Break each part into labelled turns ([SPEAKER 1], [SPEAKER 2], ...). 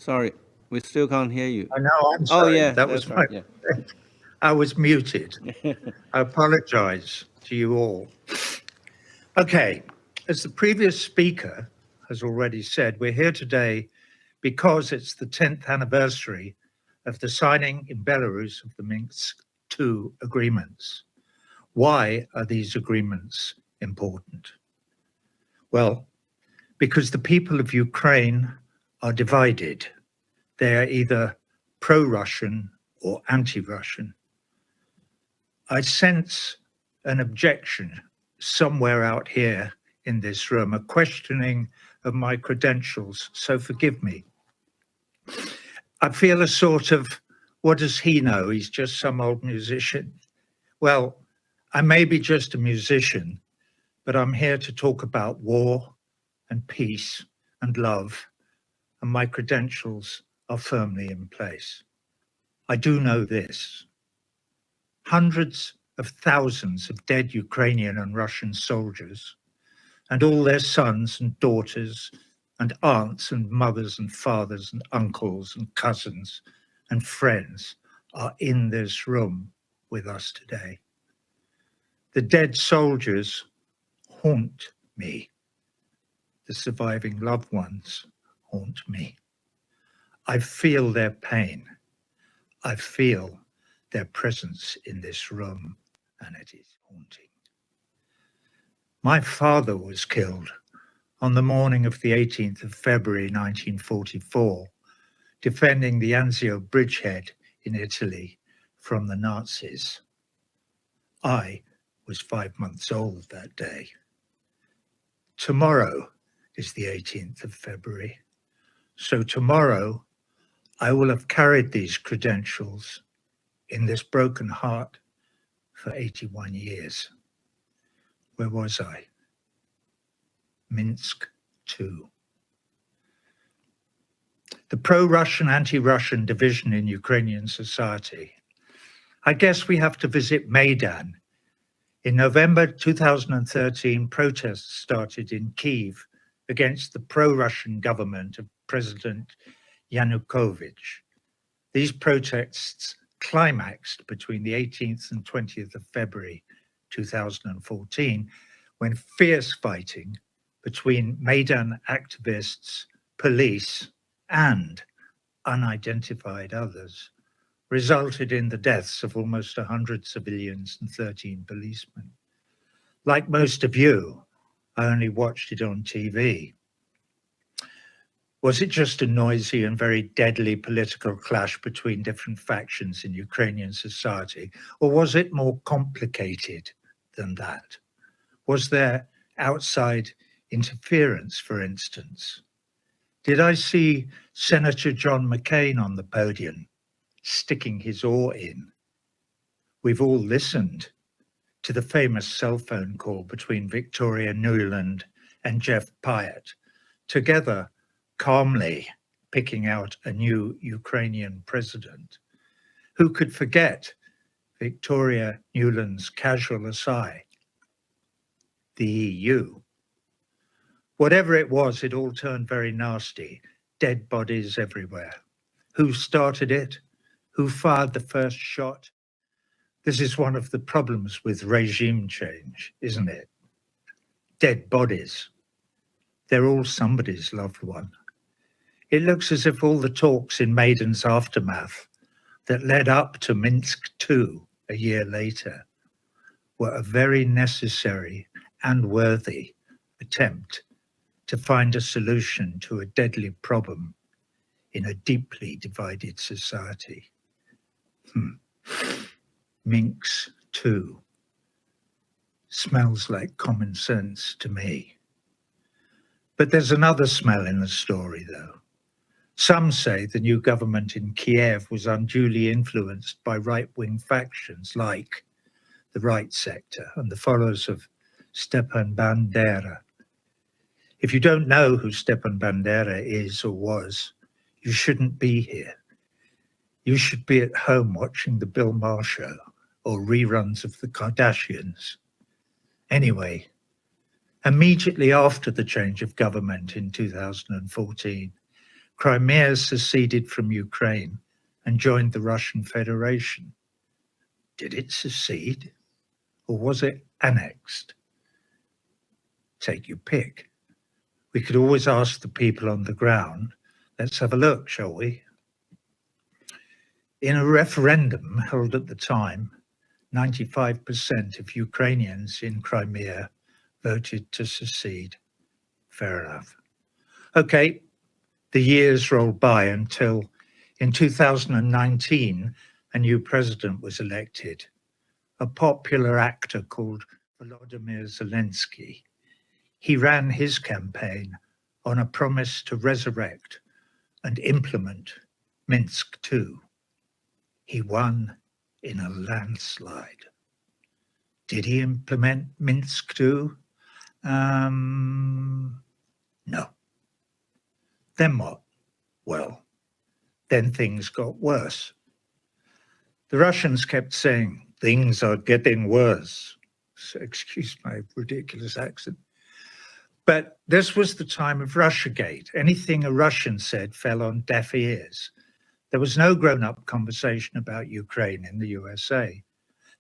[SPEAKER 1] Sorry, we still can't hear you.
[SPEAKER 2] I know, I'm sorry.
[SPEAKER 1] Oh, yeah,
[SPEAKER 2] that was
[SPEAKER 1] right.
[SPEAKER 2] my
[SPEAKER 1] Yeah.
[SPEAKER 2] mistake. I was muted. I apologize to you all. Okay, as the previous speaker has already said, we're here today because it's the 10th anniversary of the signing in Belarus of the Minsk II agreements. Why are these agreements important? Well, because the people of Ukraine are divided. They are either pro-Russian or anti-Russian. I sense an objection somewhere out here in this room, a questioning of my credentials, so forgive me. I feel a sort of, what does he know? He's just some old musician. Well, I may be just a musician, but I'm here to talk about war and peace and love, and my credentials are firmly in place. I do know this. Hundreds of thousands of dead Ukrainian and Russian soldiers, and all their sons and daughters, and aunts and mothers and fathers and uncles and cousins and friends are in this room with us today. The dead soldiers haunt me. The surviving loved ones haunt me. I feel their pain. I feel their presence in this room, and it is haunting. My father was killed on the morning of the 18th of February 1944, defending the Anzio bridgehead in Italy from the Nazis. I was 5 months old that day. Tomorrow is the 18th of February, so tomorrow I will have carried these credentials in this broken heart for 81 years. Where was I? Minsk II. The pro-Russian, anti-Russian division in Ukrainian society. I guess we have to visit Maidan. In November 2013, protests started in Kyiv against the pro-Russian government of President Yanukovych. These protests climaxed between the 18th and 20th of February 2014, when fierce fighting between Maidan activists, police, and unidentified others resulted in the deaths of almost 100 civilians and 13 policemen. Like most of you, I only watched it on TV. Was it just a noisy and very deadly political clash between different factions in Ukrainian society, or was it more complicated than that? Was there outside interference, for instance? Did I see Senator John McCain on the podium, sticking his oar in? We've all listened to the famous cell phone call between Victoria Nuland and Jeff Pyatt, together calmly picking out a new Ukrainian president. Who could forget Victoria Nuland's casual aside? The EU. Whatever it was, it all turned very nasty. Dead bodies everywhere. Who started it? Who fired the first shot? This is one of the problems with regime change, isn't it? Dead bodies. They're all somebody's loved one. It looks as if all the talks in Maidan's aftermath that led up to Minsk II a year later were a very necessary and worthy attempt to find a solution to a deadly problem in a deeply divided society. Minsk II smells like common sense to me. But there's another smell in the story, though. Some say the new government in Kiev was unduly influenced by right-wing factions like the Right Sector and the followers of Stepan Bandera. If you don't know who Stepan Bandera is or was, you shouldn't be here. You should be at home watching the Bill Maher show or reruns of the Kardashians. Anyway, immediately after the change of government in 2014, Crimea seceded from Ukraine and joined the Russian Federation. Did it secede, or was it annexed? Take your pick. We could always ask the people on the ground. Let's have a look, shall we? In a referendum held at the time, 95% of Ukrainians in Crimea voted to secede. Fair enough. Okay, the years rolled by until in 2019, a new president was elected, a popular actor called Volodymyr Zelensky. He ran his campaign on a promise to resurrect and implement Minsk II. He won in a landslide. Did he implement Minsk II? No. Then what? Well, then things got worse. The Russians kept saying, things are getting worse. So excuse my ridiculous accent. But this was the time of Russiagate. Anything a Russian said fell on deaf ears. There was no grown-up conversation about Ukraine in the USA.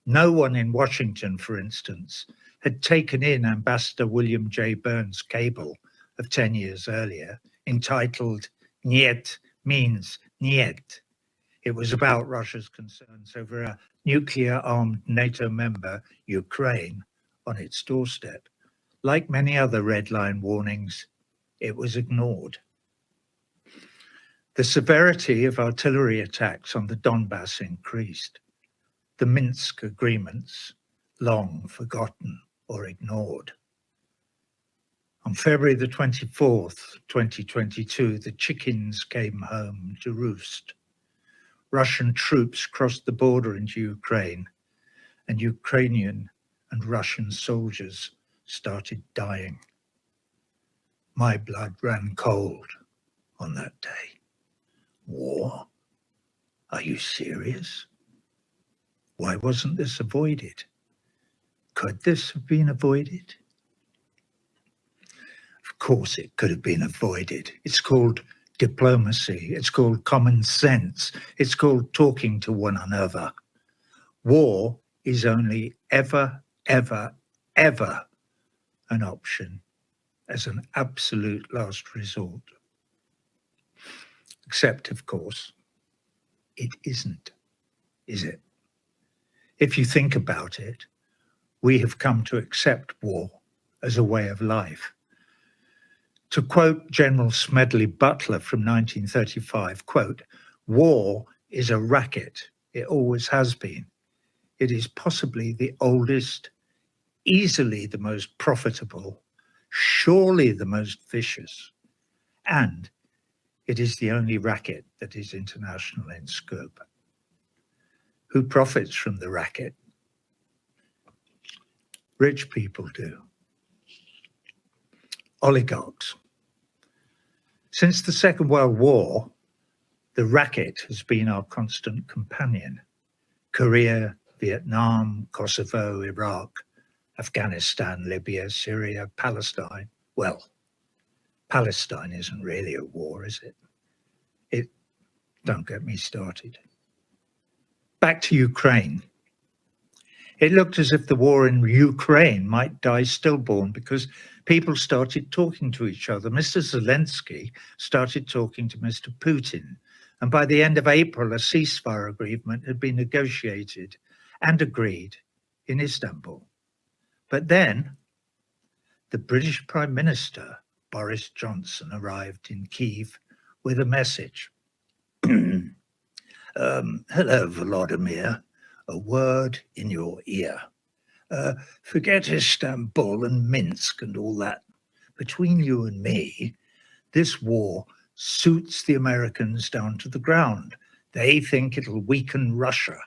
[SPEAKER 2] No one in Washington, for instance, had taken in Ambassador William J. Burns' cable of 10 years earlier, entitled Niet means Niet. It was about Russia's concerns over a nuclear-armed NATO member, Ukraine, on its doorstep. Like many other red line warnings, it was ignored. The severity of artillery attacks on the Donbass increased. The Minsk agreements, long forgotten or ignored. On February the 24th, 2022, the chickens came home to roost. Russian troops crossed the border into Ukraine, and Ukrainian and Russian soldiers started dying. My blood ran cold on that day. War? Are you serious? Why wasn't this avoided? Could this have been avoided? Of course it could have been avoided. It's called diplomacy. It's called common sense. It's called talking to one another. War is only ever an option as an absolute last resort. Except, of course, it isn't, is it? If you think about it, we have come to accept war as a way of life. To quote General Smedley Butler from 1935, quote, war is a racket. It always has been. It is possibly the oldest, easily the most profitable, surely the most vicious, and it is the only racket that is international in scope. Who profits from the racket? Rich people do. Oligarchs. Since the Second World War, the racket has been our constant companion. Korea, Vietnam, Kosovo, Iraq, Afghanistan, Libya, Syria, Palestine. Well, Palestine isn't really a war, is it? Don't get me started. Back to Ukraine. It looked as if the war in Ukraine might die stillborn because people started talking to each other. Mr. Zelensky started talking to Mr. Putin. And by the end of April, a ceasefire agreement had been negotiated and agreed in Istanbul. But then the British Prime Minister, Boris Johnson, arrived in Kyiv with a message. Hello, Volodymyr. A word in your ear. Forget Istanbul and Minsk and all that. Between you and me, this war suits the Americans down to the ground. They think it'll weaken Russia.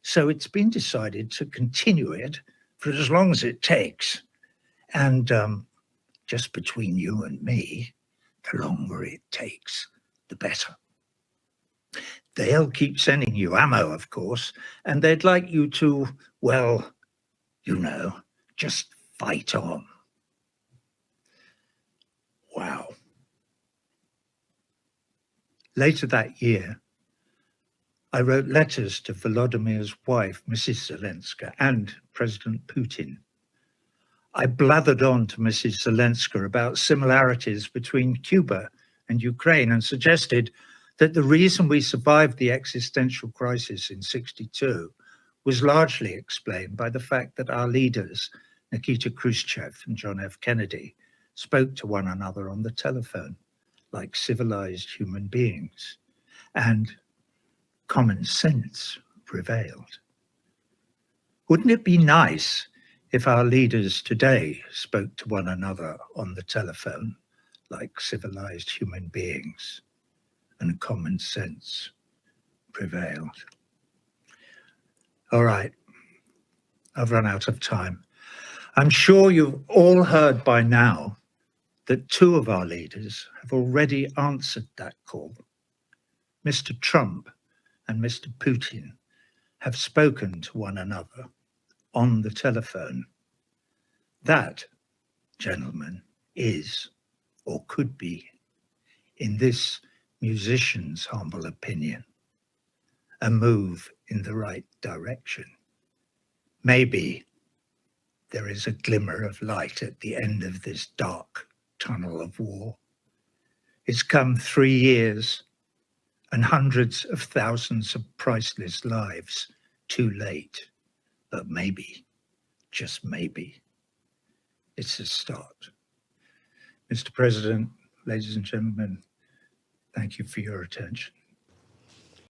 [SPEAKER 2] So it's been decided to continue it for as long as it takes. And just between you and me, the longer it takes, the better. They'll keep sending you ammo, of course, and they'd like you to, well, you know, just fight on. Wow. Later that year, I wrote letters to Volodymyr's wife, Mrs. Zelenska, and President Putin. I blathered on to Mrs. Zelenska about similarities between Cuba and Ukraine and suggested that the reason we survived the existential crisis in '62 was largely explained by the fact that our leaders, Nikita Khrushchev and John F. Kennedy, spoke to one another on the telephone like civilized human beings, and common sense prevailed. Wouldn't it be nice if our leaders today spoke to one another on the telephone like civilized human beings and common sense prevailed? All right, I've run out of time. I'm sure you've all heard by now that two of our leaders have already answered that call. Mr. Trump and Mr. Putin have spoken to one another on the telephone. That, gentlemen, is, or could be, in this musician's humble opinion, a move in the right direction. Maybe there is a glimmer of light at the end of this dark tunnel of war. It's come 3 years and hundreds of thousands of priceless lives too late. But maybe, just maybe, it's a start. Mr. President, ladies and gentlemen, thank you for your attention.